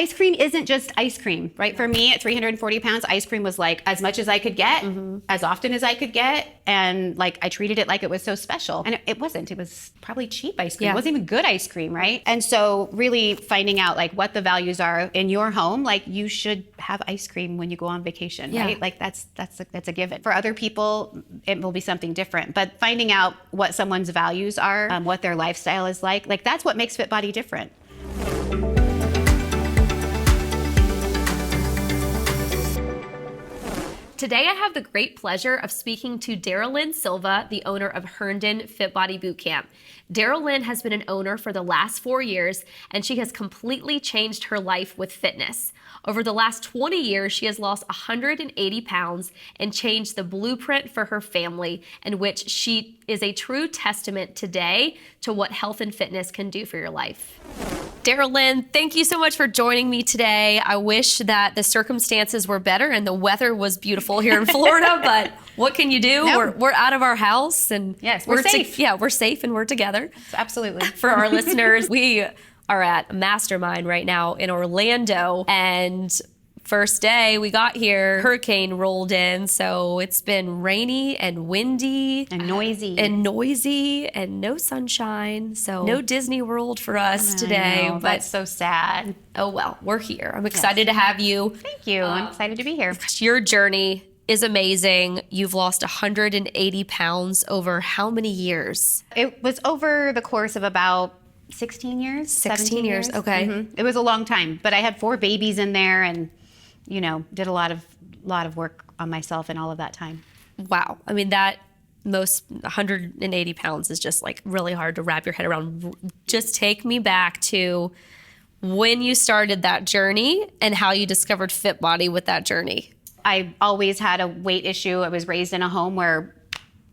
ice cream isn't just ice cream, right? For me at 340 pounds, ice cream was like as much as I could get, as often as I could get. And like I treated it like it was so special. And it wasn't. It was probably cheap ice cream. It wasn't even good ice cream, right? And so really finding out like what the values are in your home, like you should have ice cream when you go on vacation, right? Like that's a given. For other people, it will be something different. But finding out what someone's values are, what their lifestyle is like that's what makes Fit Body different. Today, I have the great pleasure of speaking to Darrylyn Silva, the owner of Herndon Fit Body Bootcamp. Darrylyn has been an owner for the last 4 years, and she has completely changed her life with fitness. Over the last 20 years, she has lost 180 pounds and changed the blueprint for her family, in which she is a true testament today to what health and fitness can do for your life. Darrylyn, thank you so much for joining me today. I wish that the circumstances were better and the weather was beautiful here in Florida, but what can you do? No. We're out of our house, and yes, we're safe. We're safe and we're together. Absolutely. For our listeners, we are at Mastermind right now in Orlando, and first day we got here, hurricane rolled in, so it's been rainy and windy and noisy and no sunshine, so no Disney World for us today. But that's so sad. Oh well, we're here. I'm excited to have you. Thank you. I'm excited to be here. Your journey is amazing. You've lost 180 pounds over how many years? It was over the course of about 16 years. 16 years, okay. Mm-hmm. It was a long time, but I had 4 babies in there and, did a lot of work on myself in all of that time. Wow. I mean, that most 180 pounds is just like really hard to wrap your head around. Just take me back to when you started that journey and how you discovered Fit Body with that journey. I always had a weight issue. I was raised in a home where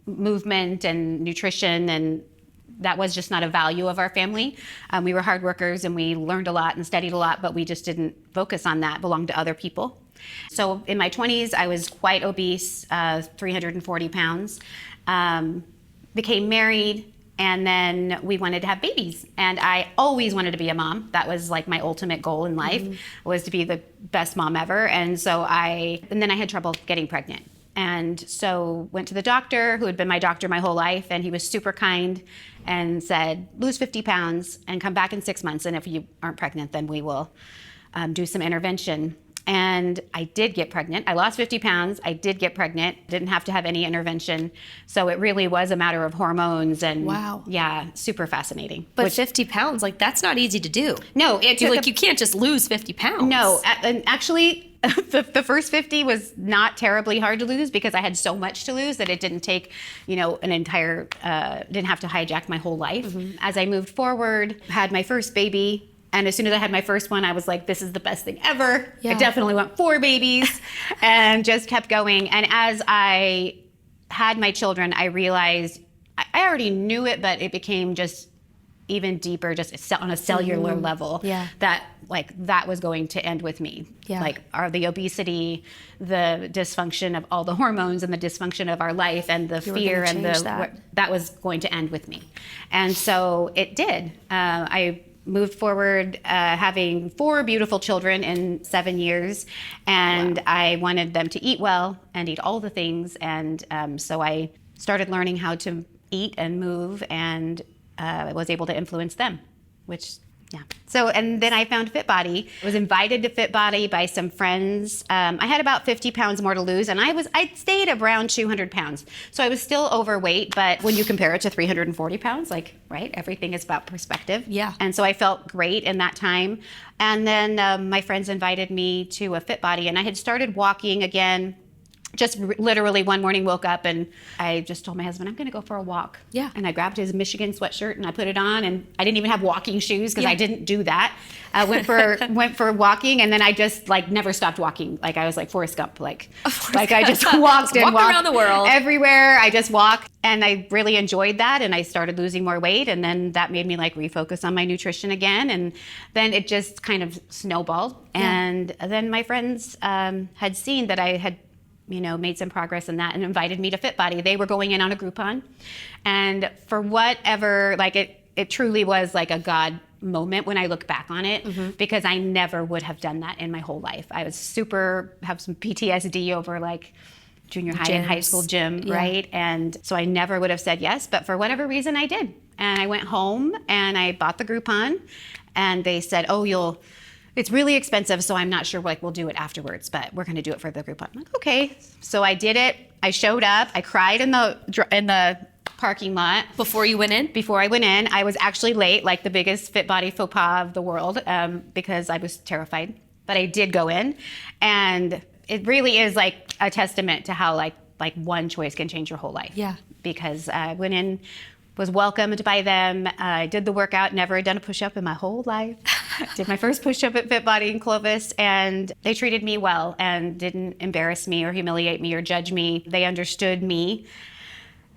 movement and nutrition and that was just not a value of our family. We were hard workers and we learned a lot and studied a lot, but we just didn't focus on that. It belonged to other people. So in my 20s, I was quite obese, 340 pounds, became married, and then we wanted to have babies. And I always wanted to be a mom. That was like my ultimate goal in life, was to be the best mom ever. And then I had trouble getting pregnant. And so went to the doctor, who had been my doctor my whole life, and he was super kind and said, lose 50 pounds and come back in 6 months. And if you aren't pregnant, then we will do some intervention. And I did get pregnant. I lost 50 pounds. I did get pregnant. Didn't have to have any intervention. So it really was a matter of hormones and wow. Yeah, super fascinating. But 50 pounds, like that's not easy to do. No, you can't just lose 50 pounds. No, and actually the first 50 was not terribly hard to lose because I had so much to lose that it didn't take, an entire, didn't have to hijack my whole life. As I moved forward, had my first baby. And as soon as I had my first one, I was like, this is the best thing ever. Yeah. I definitely want 4 babies and just kept going. And as I had my children, I realized, I already knew it, but it became just even deeper, just on a cellular level, that was going to end with me. Yeah. Like the obesity, the dysfunction of all the hormones and the dysfunction of our life and the fear and that was going to end with me. And so it did. I moved forward having 4 beautiful children in 7 years, and wow. I wanted them to eat well and eat all the things, and so I started learning how to eat and move, and I was able to influence them, yeah. So, and then I found Fit Body. I was invited to Fit Body by some friends. I had about 50 pounds more to lose, and I stayed around 200 pounds. So I was still overweight, but when you compare it to 340 pounds, right, everything is about perspective. Yeah. And so I felt great in that time. And then my friends invited me to a Fit Body, and I had started walking again. Just literally one morning woke up and I just told my husband, I'm going to go for a walk. Yeah. And I grabbed his Michigan sweatshirt and I put it on, and I didn't even have walking shoes because I didn't do that. I went for walking, and then I just never stopped walking. I was like Forrest Gump, I just walked around the world. Everywhere. I just walked, and I really enjoyed that, and I started losing more weight, and then that made me refocus on my nutrition again, and then it just kind of snowballed. Yeah. And then my friends had seen that I had made some progress in that and invited me to Fit Body. They were going in on a Groupon. And for whatever, it truly was like a God moment when I look back on it, because I never would have done that in my whole life. I was have some PTSD over like junior high and high school gym, right? And so I never would have said yes, but for whatever reason I did. And I went home and I bought the Groupon, and they said, oh, it's really expensive, so I'm not sure, like, we'll do it afterwards, but we're gonna do it for the Groupon. I'm like, okay. So I did it. I showed up. I cried in the parking lot. Before you went in? Before I went in. I was actually late, like the biggest fit body faux pas of the world, because I was terrified. But I did go in, and it really is like a testament to how like one choice can change your whole life. Yeah. Because I went in, was welcomed by them. I did the workout, never had done a push-up in my whole life. Did my first push-up at Fit Body in Clovis, and they treated me well and didn't embarrass me or humiliate me or judge me. They understood me.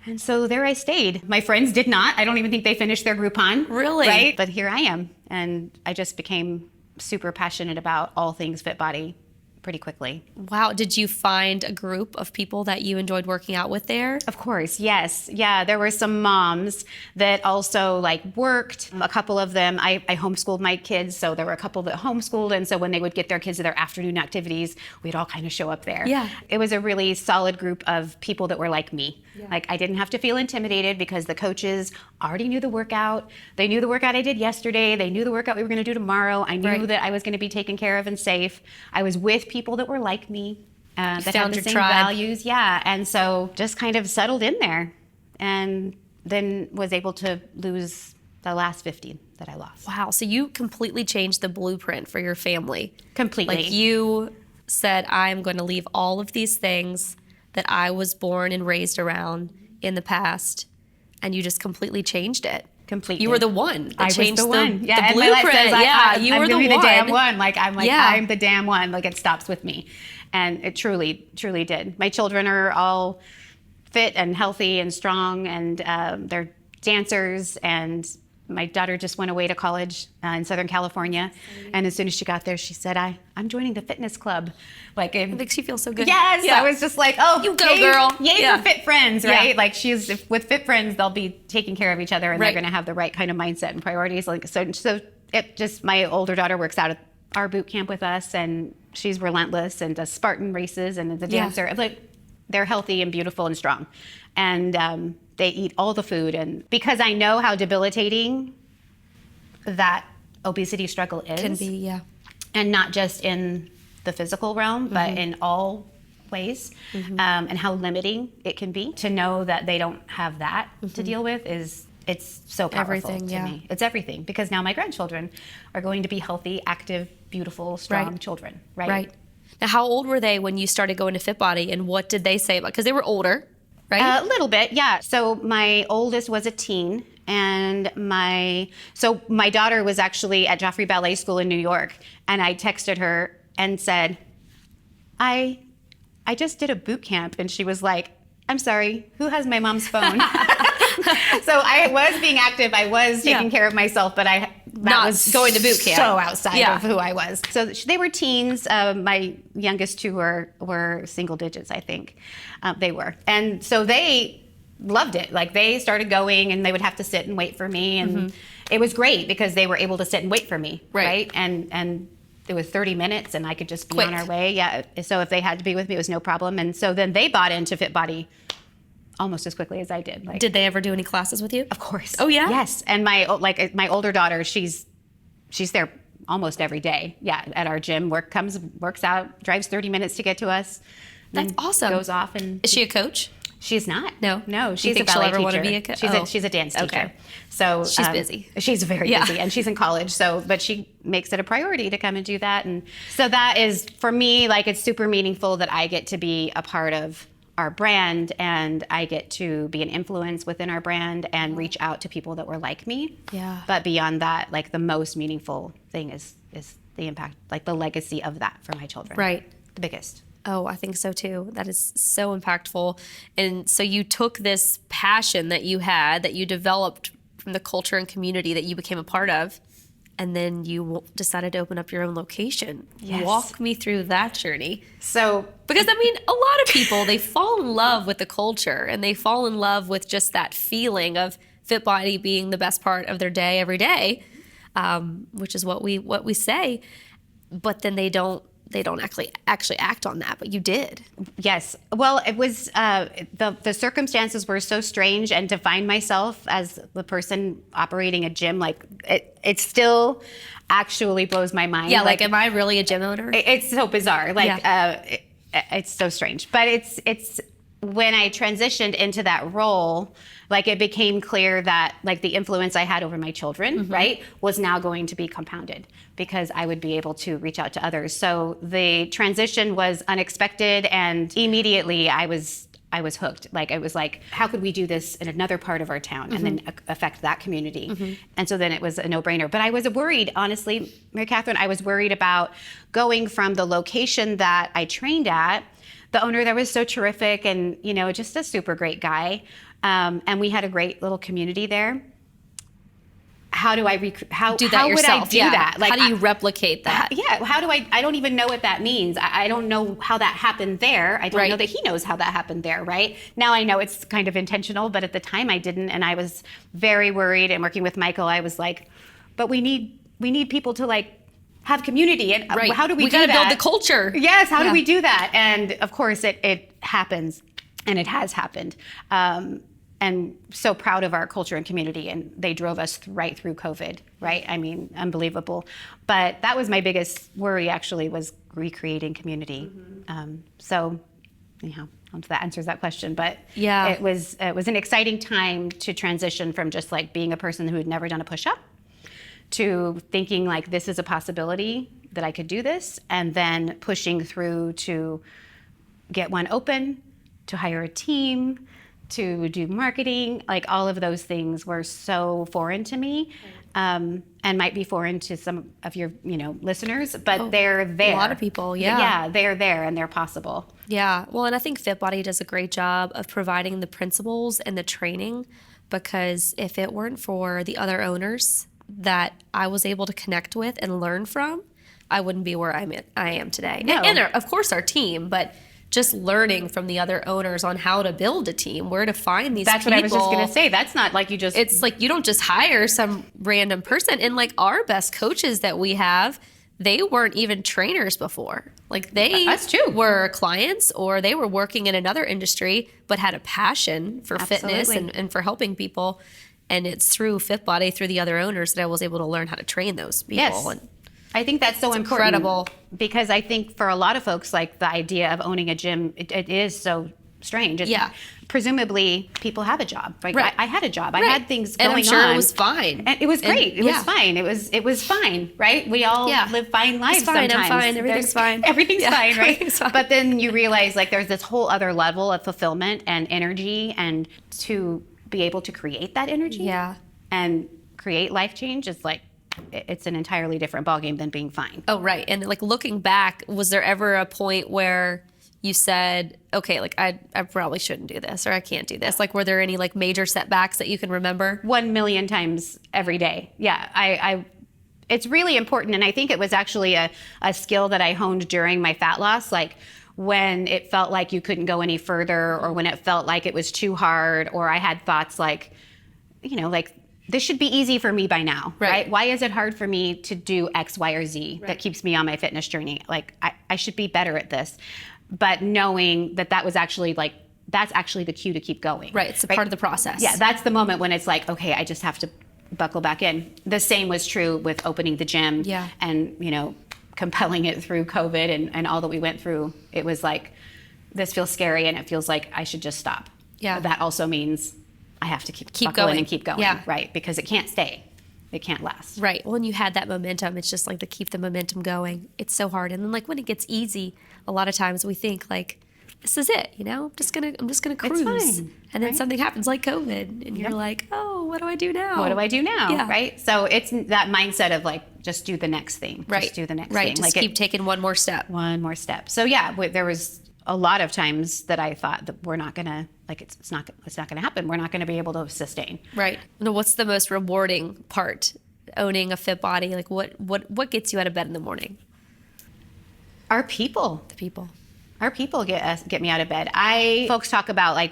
And so there I stayed. My friends did not. I don't even think they finished their Groupon. Really? Right? But here I am. And I just became super passionate about all things Fit Body pretty quickly. Wow. Did you find a group of people that you enjoyed working out with there? Of course, yes. Yeah, there were some moms that also like worked. A couple of them, I homeschooled my kids, so there were a couple that homeschooled, and so when they would get their kids to their afternoon activities, we'd all kind of show up there. Yeah. It was a really solid group of people that were like me. Yeah. Like I didn't have to feel intimidated because the coaches already knew the workout. They knew the workout I did yesterday. They knew the workout we were going to do tomorrow. I knew that I was going to be taken care of and safe. I was with people that were like me, that had the same values. Yeah. And so just kind of settled in there, and then was able to lose the last 50 that I lost. Wow. So you completely changed the blueprint for your family. Completely. Like you said, I'm going to leave all of these things that I was born and raised around in the past, and you just completely changed it. Completely. You were the one that I changed was the one. the Yeah, and blueprint. my life says, You I'm were gonna the be one. the damn one. I'm the damn one. Like it stops with me. And it truly, truly did. My children are all fit and healthy and strong, and they're dancers, and my daughter just went away to college in Southern California. And as soon as she got there, she said, I'm joining the fitness club. Like it makes you feel so good. Yes. Yeah. I was just like, oh, you go, girl. Yay for fit friends, right? Like with fit friends, they'll be taking care of each other, and they're going to have the right kind of mindset and priorities. Like, so it just, my older daughter works out at our boot camp with us, and she's relentless and does Spartan races and is a dancer. Like they're healthy and beautiful and strong. And, they eat all the food, and because I know how debilitating that obesity struggle is. Can be, yeah. And not just in the physical realm, but in all ways, and how limiting it can be. To know that they don't have that to deal with it's so powerful to me. It's everything, because now my grandchildren are going to be healthy, active, beautiful, strong children, right? Right. Now, how old were they when you started going to Fit Body, and what did they say about? Because they were older. Right? A little bit, yeah. So my oldest was a teen, and my daughter was actually at Joffrey Ballet School in New York, and I texted her and said, I just did a boot camp, and she was like, I'm sorry, who has my mom's phone? So I was being active, I was taking care of myself, but that was going to boot camp. So outside of who I was. So they were teens. My youngest two were single digits, I think. They were. And so they loved it. Like they started going, and they would have to sit and wait for me. And it was great because they were able to sit and wait for me. Right. And it was 30 minutes, and I could just be on our way. Yeah. So if they had to be with me, it was no problem. And so then they bought into Fit Body almost as quickly as I did. Like, did they ever do any classes with you? Of course. Oh yeah. Yes. And my older daughter, she's there almost every day. Yeah, at our gym. Works out, drives 30 minutes to get to us. That's awesome. Goes off and. Is she a coach? She's not. No. She's a ballet teacher. She'll ever want to be a coach? She's a dance teacher. Okay. So she's busy. She's very busy, and she's in college. So, but she makes it a priority to come and do that. And so that is, for me, like, it's super meaningful that I get to be a part of our brand, and I get to be an influence within our brand and reach out to people that were like me. Yeah. But beyond that, like, the most meaningful thing is the impact, like the legacy of that for my children. Right. The biggest. Oh, I think so too. That is so impactful. And so you took this passion that you had, that you developed from the culture and community that you became a part of, and then you decided to open up your own location. Yes. Walk me through that journey. So, because I mean, a lot of people, they fall in love with the culture, and they fall in love with just that feeling of Fit Body being the best part of their day every day. which is what we say, but then they don't actually act on that, but you did. Yes. Well, it was the circumstances were so strange, and to find myself as the person operating a gym, like it still actually blows my mind. Yeah, like am I really a gym owner? It's so bizarre. Like it's so strange. But it's when I transitioned into that role, like it became clear that like the influence I had over my children, right, was now going to be compounded because I would be able to reach out to others. So the transition was unexpected, and immediately I was hooked. Like it was like, how could we do this in another part of our town and then affect that community? And so then it was a no-brainer. But I was worried, honestly, Mary Katherine, I was worried about going from the location that I trained at. The owner there was so terrific and, you know, just a super great guy. And we had a great little community there. How do I how would I do that? Like, how do you replicate that? How do I don't even know what that means. I don't know how that happened there. I don't know that he knows how that happened there, right? Now I know it's kind of intentional, but at the time I didn't, and I was very worried. And working with Michael, I was like, but we need people to like have community, and how do we do that? We gotta build the culture. Yes, how do we do that? And of course it happens, and it has happened. And so proud of our culture and community, and they drove us right through COVID, right? I mean, unbelievable. But that was my biggest worry, actually, was recreating community. So, anyhow, I don't know if that answers that question, but it was an exciting time to transition from just like being a person who had never done a push-up to thinking like this is a possibility that I could do this, and then pushing through to get one open, to hire a team, to do marketing. Like all of those things were so foreign to me, and might be foreign to some of your listeners, but they're there. A lot of people, they're there and they're possible. Yeah, well, and I think FitBody does a great job of providing the principles and the training, because if it weren't for the other owners that I was able to connect with and learn from, I wouldn't be where I am today. No. And of course our team, but just learning from the other owners on how to build a team, where to find these people. That's what I was just going to say. That's not like you just... It's like you don't just hire some random person. And like our best coaches that we have, they weren't even trainers before. Like they were clients, or they were working in another industry, but had a passion for fitness and for helping people. And it's through FitBody, through the other owners, that I was able to learn how to train those people. Yes. And I think that's so important. Incredible. Because I think for a lot of folks, like the idea of owning a gym, it is so strange. Presumably, people have a job. Right? I had a job. I had things going on. And I'm sure it was fine. And it was great. It was fine. It was fine, right? We all live fine lives sometimes. I'm fine. Everything's fine. Everything's fine, right? Everything's fine. But then you realize like there's this whole other level of fulfillment and energy, and to be able to create that energy and create life change is like, it's an entirely different ballgame than being fine. Oh, right. And like looking back, was there ever a point where you said, okay, like I probably shouldn't do this, or I can't do this? Like, were there any like major setbacks that you can remember? 1 million times every day. Yeah, it's really important. And I think it was actually a skill that I honed during my fat loss. Like when it felt like you couldn't go any further, or when it felt like it was too hard, or I had thoughts like, like, this should be easy for me by now, right? Why is it hard for me to do X, Y, or Z that keeps me on my fitness journey? Like, I should be better at this. But knowing that was actually like, that's actually the cue to keep going. Right, it's a part of the process. Yeah, that's the moment when it's like, okay, I just have to buckle back in. The same was true with opening the gym and, compelling it through COVID and all that we went through. It was like, this feels scary, and it feels like I should just stop. Yeah. But that also means I have to keep going and keep going, right? Because it can't stay. It can't last. Right. When you had that momentum, it's just like to keep the momentum going. It's so hard. And then like when it gets easy, a lot of times we think like, this is it, I'm just gonna cruise. It's fine, and then something happens like COVID, and you're like, oh, what do I do now? What do I do now? Yeah. Right? So it's that mindset of like, just do the next thing. Right. Just do the next thing. Right. Just keep taking one more step. One more step. So yeah, there was a lot of times that I thought that we're not gonna, like, it's not gonna happen. We're not gonna be able to sustain. Right. Now, what's the most rewarding part owning a fit body? Like what gets you out of bed in the morning? Our people. The people. Our people get me out of bed. Folks talk about like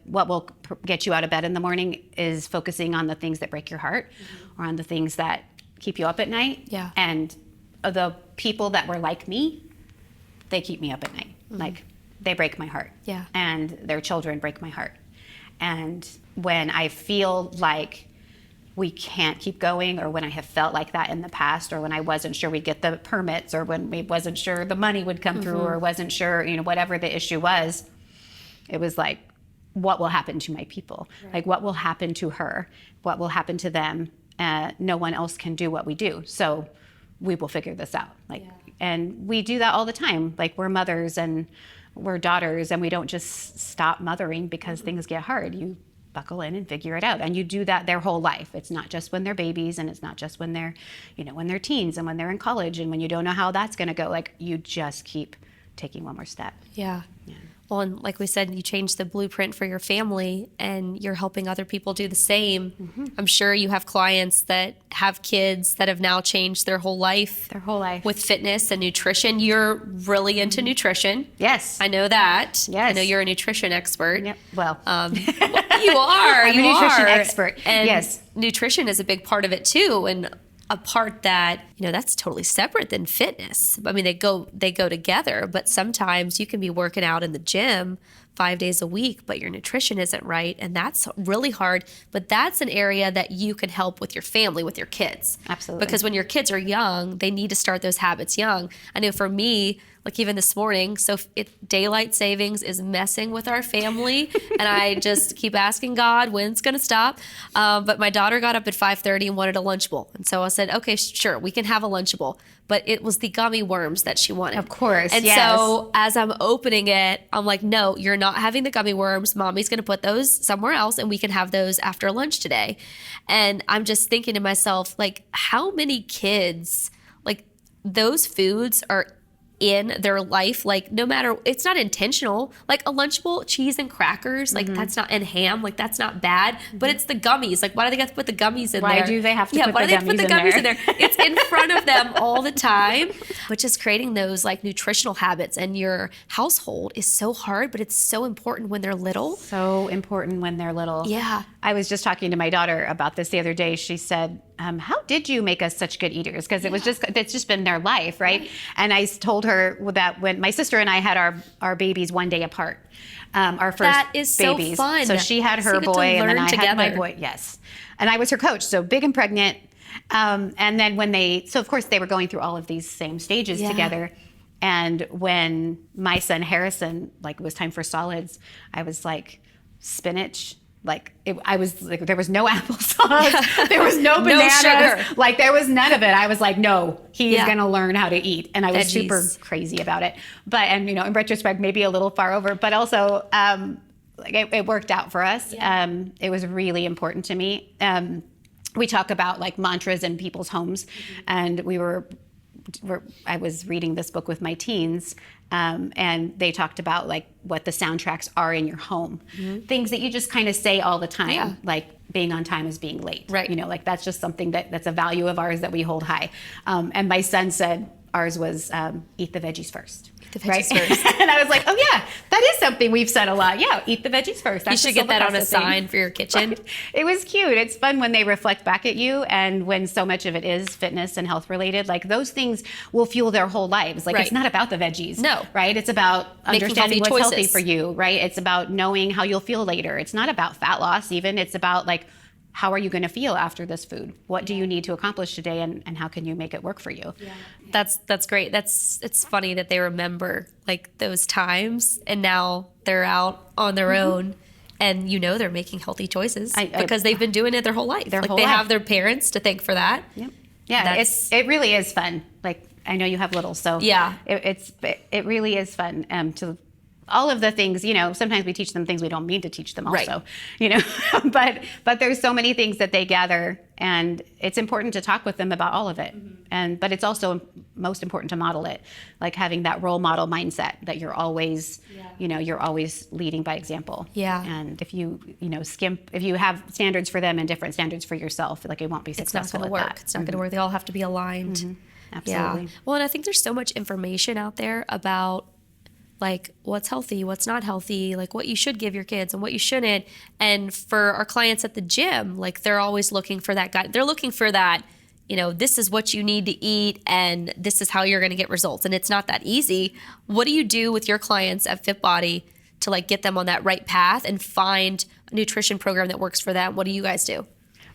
what will get you out of bed in the morning is focusing on the things that break your heart, or on the things that keep you up at night. Yeah. And the people that were like me, they keep me up at night. Like, they break my heart. Yeah. And their children break my heart. And when I feel like we can't keep going, or when I have felt like that in the past, or when I wasn't sure we'd get the permits, or when we wasn't sure the money would come through, or wasn't sure, whatever the issue was, it was like, what will happen to my people? Right. Like, what will happen to her? What will happen to them? No one else can do what we do. So we will figure this out. And we do that all the time. Like, we're mothers and we're daughters, and we don't just stop mothering because things get hard. You buckle in and figure it out. And you do that their whole life. It's not just when they're babies, and it's not just when they're, when they're teens and when they're in college and when you don't know how that's going to go. Like, you just keep taking one more step. Yeah. Well, and like we said, you changed the blueprint for your family, and you're helping other people do the same. I'm sure you have clients that have kids that have now changed their whole life. With fitness and nutrition. You're really into nutrition. Yes. I know that. Yes. I know you're a nutrition expert. Yep. Well, you are. I'm a nutrition expert. And yes. Nutrition is a big part of it too. And a part that, that's totally separate than fitness. I mean, they go together, but sometimes you can be working out in the gym 5 days a week, but your nutrition isn't right. And that's really hard. But that's an area that you can help with your family, with your kids. Absolutely. Because when your kids are young, they need to start those habits young. I know for me, like even this morning, so daylight savings is messing with our family, and I just keep asking God when it's going to stop. But my daughter got up at 5:30 and wanted a Lunchable, and so I said, okay, sure, we can have a Lunchable. But it was the gummy worms that she wanted. Of course, and yes. so as I'm opening it, I'm like, no, you're not having the gummy worms. Mommy's going to put those somewhere else, and we can have those after lunch today. And I'm just thinking to myself, like, how many kids, like, those foods are in their life, like, no matter, it's not intentional. Like a Lunchable, cheese and crackers, like that's not, and ham, like that's not bad, but it's the gummies. Like, why do they have to put the gummies in there? Why do they have to put why the do they put the gummies gummies in there? It's in front of them all the time. But just creating those like nutritional habits in your household is so hard, but it's so important when they're little. So important when they're little. Yeah. I was just talking to my daughter about this the other day. She said, how did you make us such good eaters? Because it's just been their life, right? And I told her that when my sister and I had our babies one day apart, our first that is babies. So fun. So she had her you get boy, to and then learn I together. had my boy. Yes, and I was her coach. So big and pregnant, and then so of course they were going through all of these same stages together. And when my son Harrison, like, it was time for solids, I was like, spinach. Like, I was like, there was no applesauce, there was no bananas, sugar. Like, there was none of it. I was like, no, he's gonna learn how to eat, and I was Veggies. super crazy about it. But in retrospect, maybe a little far over, but also like it worked out for us. It was really important to me. We talk about like mantras in people's homes, and I was reading this book with my teens, and they talked about like what the soundtracks are in your home, things that you just kind of say all the time, like being on time is being late, right? Like that's just something that's a value of ours that we hold high. And my son said ours was eat the veggies first. The veggies first. And I was like, oh yeah, that is something we've said a lot. Yeah, eat the veggies first. That's you should get that on a sign for your kitchen. Right. It was cute. It's fun when they reflect back at you, and when so much of it is fitness and health related. Like, those things will fuel their whole lives. Like, it's not about the veggies. No. Right? It's about understanding what's healthy for you, right? It's about knowing how you'll feel later. It's not about fat loss even. It's about like, how are you going to feel after this food? What do you need to accomplish today, and how can you make it work for you? Yeah. That's great. It's funny that they remember like those times, and now they're out on their own, and they're making healthy choices because they've been doing it their whole life. They have their parents to thank for that. Yep. Yeah, it really is fun. Like, I know you have little, so yeah, it really is fun to. All of the things, sometimes we teach them things we don't mean to teach them also, but there's so many things that they gather, and it's important to talk with them about all of it. But it's also most important to model it, like having that role model mindset that you're always, you're always leading by example. Yeah. And if you, if you have standards for them and different standards for yourself, like, it won't be successful. It's not going to work. It's not going to work. They all have to be aligned. Absolutely. Yeah. Well, and I think there's so much information out there about like what's healthy, what's not healthy, like what you should give your kids and what you shouldn't. And for our clients at the gym, like, they're always looking for that guide. They're looking for that, this is what you need to eat and this is how you're going to get results. And it's not that easy. What do you do with your clients at FitBody to like get them on that right path and find a nutrition program that works for them? What do you guys do?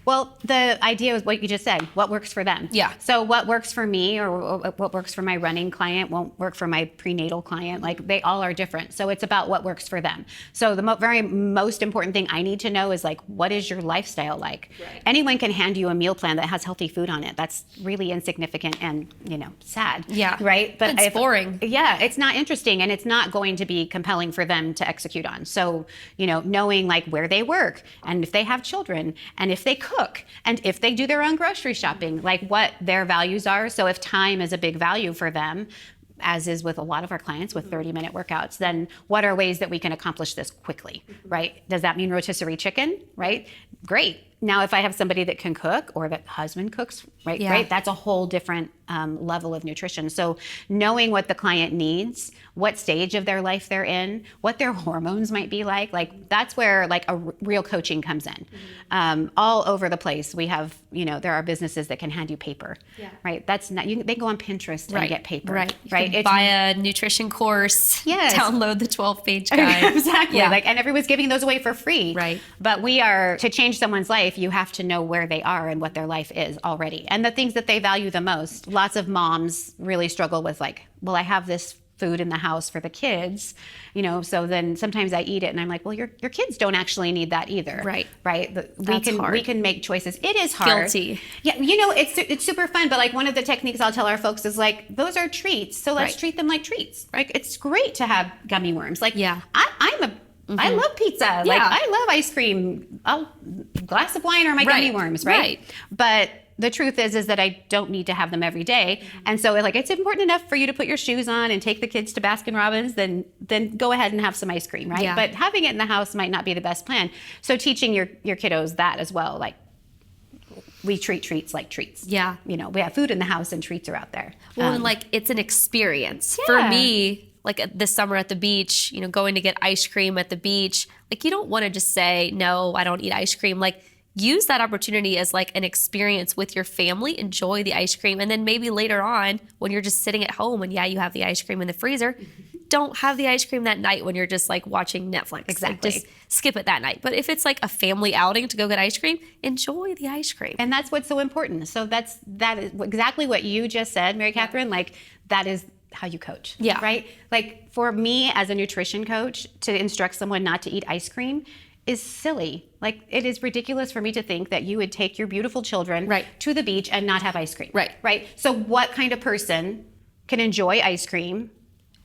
Well, the idea is what you just said, what works for them. Yeah. So what works for me or what works for my running client won't work for my prenatal client. Like they all are different. So it's about what works for them. So the very most important thing I need to know is like, what is your lifestyle like? Right. Anyone can hand you a meal plan that has healthy food on it. That's really insignificant and, sad. Yeah. Right? But it's boring. Yeah. It's not interesting and it's not going to be compelling for them to execute on. So, knowing like where they work and if they have children and if they cook and if they do their own grocery shopping, like what their values are. So if time is a big value for them, as is with a lot of our clients with 30-minute workouts, then what are ways that we can accomplish this quickly, right? Does that mean rotisserie chicken, right? Great. Now, if I have somebody that can cook or that husband cooks, right? Yeah. Great. That's a whole different level of nutrition. So knowing what the client needs, what stage of their life they're in, what their hormones might be like that's where like a real coaching comes in. All over the place. We have, there are businesses that can hand you paper, right? That's not, they go on Pinterest and get paper, right? You can buy a nutrition course, Yes. Download the 12-page guide. Exactly. Yeah. And everyone's giving those away for free. Right. But to change someone's life, you have to know where they are and what their life is already. And the things that they value the most. Lots of moms really struggle with like, well, I have this food in the house for the kids, so then sometimes I eat it and I'm like, well, your kids don't actually need that either. Right. We can make choices. It is hard. Guilty. Yeah. It's super fun. But like one of the techniques I'll tell our folks is like, those are treats. So let's treat them like treats. Right. It's great to have gummy worms. Like I love pizza. Like I love ice cream. A glass of wine or my gummy worms. Right. But the truth is that I don't need to have them every day. And so it's important enough for you to put your shoes on and take the kids to Baskin Robbins, then go ahead and have some ice cream, right? Yeah. But having it in the house might not be the best plan. So teaching your kiddos that as well, like we treat treats like treats. Yeah. We have food in the house and treats are out there. Well, and like it's an experience. Yeah. For me, like this summer at the beach, going to get ice cream at the beach, like you don't want to just say, no, I don't eat ice cream. Like use that opportunity as like an experience with your family, enjoy the ice cream. And then maybe later on when you're just sitting at home and you have the ice cream in the freezer, don't have the ice cream that night when you're just like watching Netflix. Exactly. Like, just skip it that night. But if it's like a family outing to go get ice cream, enjoy the ice cream. And that's what's so important. So that is exactly what you just said, Mary Katherine, like that is how you coach. Yeah. Right? Like for me as a nutrition coach to instruct someone not to eat ice cream is silly. Like it is ridiculous for me to think that you would take your beautiful children to the beach and not have ice cream. Right. So what kind of person can enjoy ice cream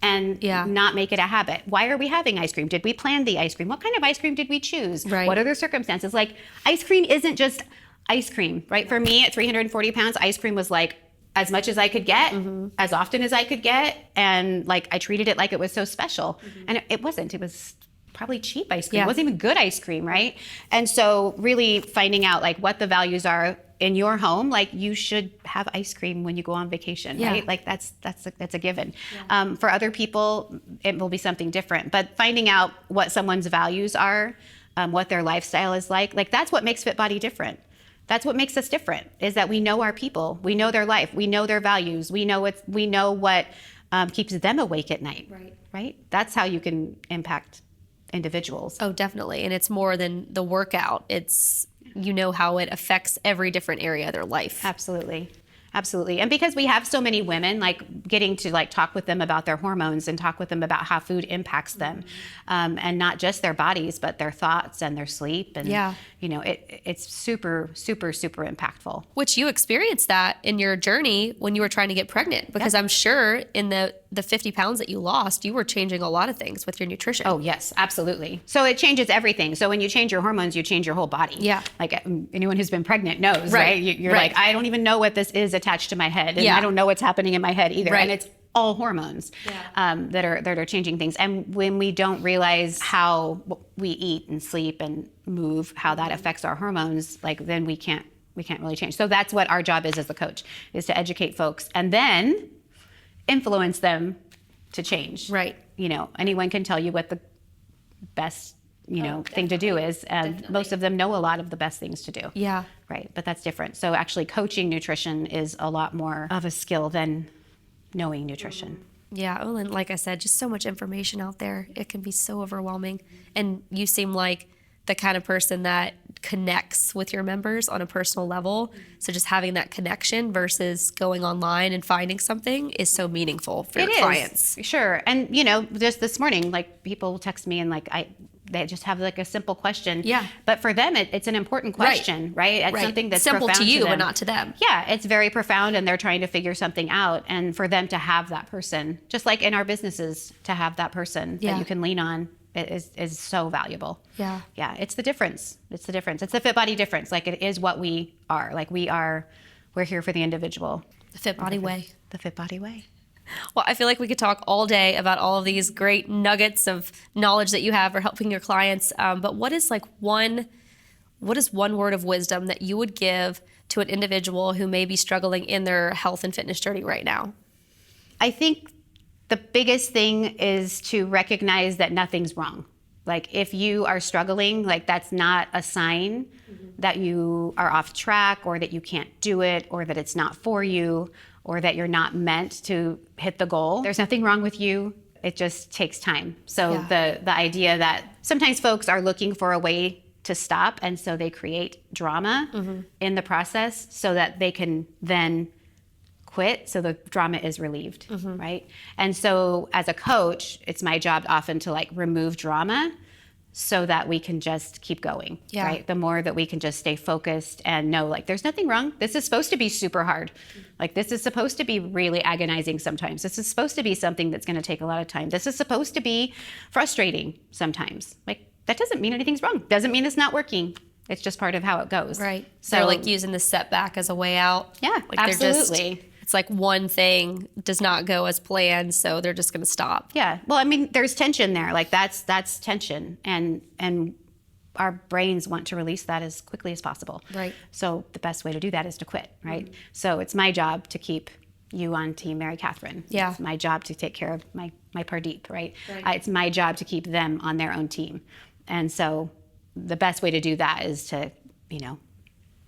and not make it a habit? Why are we having ice cream? Did we plan the ice cream? What kind of ice cream did we choose? Right. What are the circumstances? Like ice cream isn't just ice cream, right? For me at 340 pounds, ice cream was like as much as I could get, as often as I could get. And like I treated it like it was so special. And it wasn't. It was probably cheap ice cream. It wasn't even good ice cream, right? And so really finding out like what the values are in your home, like you should have ice cream when you go on vacation, right? Like that's a given. For other people, it will be something different. But finding out what someone's values are, what their lifestyle is like that's what makes FitBody different. That's what makes us different, is that we know our people, we know their life, we know their values, we know what keeps them awake at night, right? That's how you can impact individuals. Oh, definitely. And it's more than the workout. It's, how it affects every different area of their life. Absolutely. And because we have so many women, like getting to like talk with them about their hormones and talk with them about how food impacts them, and not just their bodies, but their thoughts and their sleep. And, it's super, super, super impactful. Which you experienced that in your journey when you were trying to get pregnant, because I'm sure in the 50 pounds that you lost, you were changing a lot of things with your nutrition. Oh, yes, absolutely. So it changes everything. So when you change your hormones, you change your whole body. Yeah. Like anyone who's been pregnant knows, right? You're like, I don't even know what this is attached to my head. And I don't know what's happening in my head either. And it's all hormones that are changing things. And when we don't realize how we eat and sleep and move, how that affects our hormones, like then we can't really change. So that's what our job is as a coach, is to educate folks and then influence them to change. Right. Anyone can tell you what the best thing to do is. And most of them know a lot of the best things to do. Yeah. Right. But that's different. So actually coaching nutrition is a lot more of a skill than knowing nutrition. Yeah. Well, and like I said, just so much information out there. It can be so overwhelming. And you seem like the kind of person that connects with your members on a personal level. So just having that connection versus going online and finding something is so meaningful for your clients. Sure. And, just this morning, like people text me and they just have like a simple question. Yeah. But for them, it's an important question, right? It's something that's simple profound to you, them. but not to them. Yeah, it's very profound and they're trying to figure something out. And for them to have that person, just like in our businesses, to have that person that you can lean on is so valuable. Yeah. Yeah, it's the difference. It's the difference. It's the fit body difference. Like it is what we are. Like we're here for the individual. The Fit Body Way. The Fit Body Way. Well, I feel like we could talk all day about all of these great nuggets of knowledge that you have for helping your clients. But what is one word of wisdom that you would give to an individual who may be struggling in their health and fitness journey right now? I think the biggest thing is to recognize that nothing's wrong. Like if you are struggling, like that's not a sign that you are off track or that you can't do it or that it's not for you or that you're not meant to hit the goal. There's nothing wrong with you. It just takes time. So the idea that sometimes folks are looking for a way to stop and so they create drama in the process so that they can then quit so the drama is relieved, right? And so as a coach, it's my job often to remove drama so that we can just keep going, right? The more that we can just stay focused and know there's nothing wrong. This is supposed to be super hard. This is supposed to be really agonizing sometimes. This is supposed to be something that's gonna take a lot of time. This is supposed to be frustrating sometimes. That doesn't mean anything's wrong. Doesn't mean it's not working. It's just part of how it goes. Right. So they're using the setback as a way out. Yeah, absolutely. It's one thing does not go as planned, so they're just going to stop. Yeah. Well, I mean, there's tension there. That's tension, and our brains want to release that as quickly as possible. Right. So the best way to do that is to quit, right? So it's my job to keep you on Team Mary Katherine. Yeah. It's my job to take care of my Pardeep, right? It's my job to keep them on their own team, and so the best way to do that is to,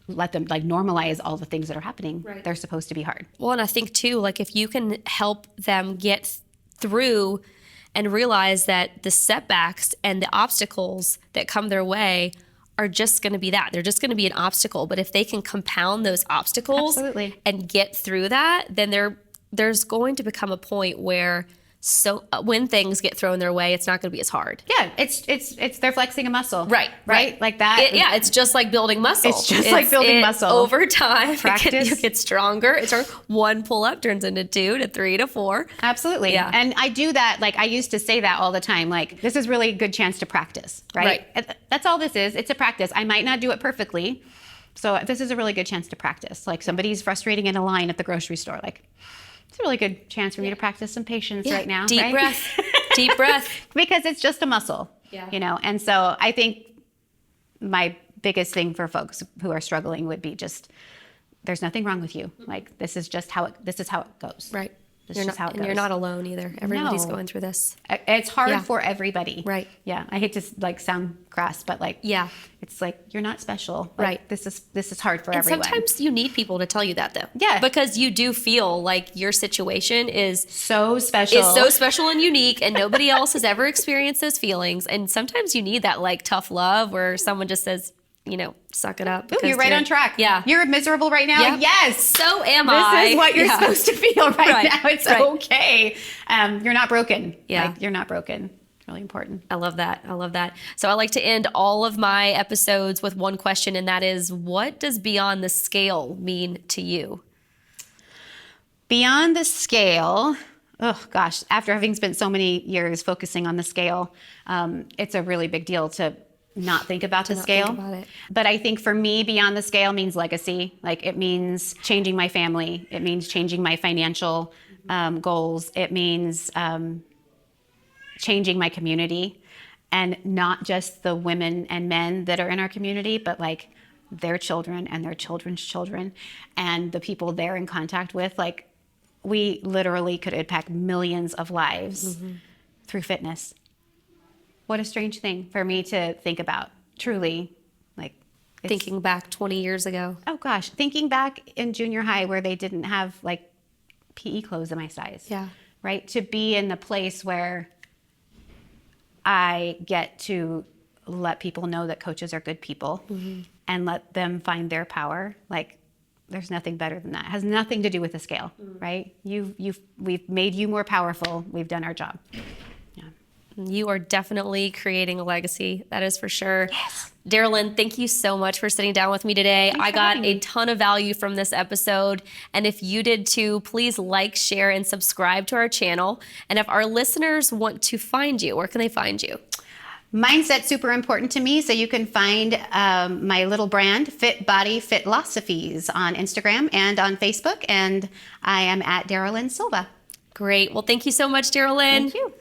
let them normalize all the things that are happening. Right. They're supposed to be hard. Well, and I think too, if you can help them get through and realize that the setbacks and the obstacles that come their way are just going to be that. They're just going to be an obstacle. But if they can compound those obstacles and get through that, then there's going to become a point where when things get thrown their way, it's not going to be as hard. Yeah, it's they're flexing a muscle. Right. Like that. It's just like building muscle. It's just like building muscle. Over time, practice. You get stronger. One pull-up turns into 2 to 3 to 4. Absolutely. Yeah. And I do that, I used to say that all the time, this is really a good chance to practice, right? That's all this is. It's a practice. I might not do it perfectly. So this is a really good chance to practice. Somebody's frustrating in a line at the grocery store, it's a really good chance for me to practice some patience right now. Deep breath. Deep breath. Because it's just a muscle, And so I think my biggest thing for folks who are struggling would be just, there's nothing wrong with you. This is just how it goes. Right. This is how it goes. And you're not alone either. Everybody's going through this. It's hard for everybody. Right. Yeah. I hate to sound crass, but it's you're not special. Right. This is hard for everyone. Sometimes you need people to tell you that though. Yeah. Because you do feel like your situation is so special. It's so special and unique and nobody else has ever experienced those feelings. And sometimes you need that tough love where someone just says, suck it up. Ooh, you're right on track. Yeah. You're miserable right now. Yeah. Yes. So am I. This is what you're supposed to feel right now. It's right. Okay. You're not broken. Yeah. You're not broken. It's really important. I love that. So I like to end all of my episodes with one question, and that is, what does beyond the scale mean to you? Beyond the scale, oh gosh, after having spent so many years focusing on the scale, it's a really big deal to not think about the scale. Think about it. But I think for me, beyond the scale means legacy. It means changing my family. It means changing my financial goals. It means changing my community, and not just the women and men that are in our community, but their children and their children's children and the people they're in contact with. We literally could impact millions of lives through fitness. what a strange thing for me to think about. Truly, like Thinking back 20 years ago. oh gosh, thinking back in junior high where they didn't have like PE clothes in my size. Yeah. Right? To be in the place where I get to let people know that coaches are good people and let them find their power. Like there's nothing better than that. It has nothing to do with the scale, right? We've made you more powerful. We've done our job. Yeah. You are definitely creating a legacy. That is for sure. Yes. Darrylyn, thank you so much for sitting down with me today. Thanks I for got having a me. ton of value from this episode. And if you did too, please like, share, and subscribe to our channel. And if our listeners want to find you, where can they find you? Mindset's super important to me, so you can find my little brand, Fit Body Fitlosophies, on Instagram and on Facebook, and I am at Darrylyn Silva. Great. Well, thank you so much, Darrylyn. Thank you.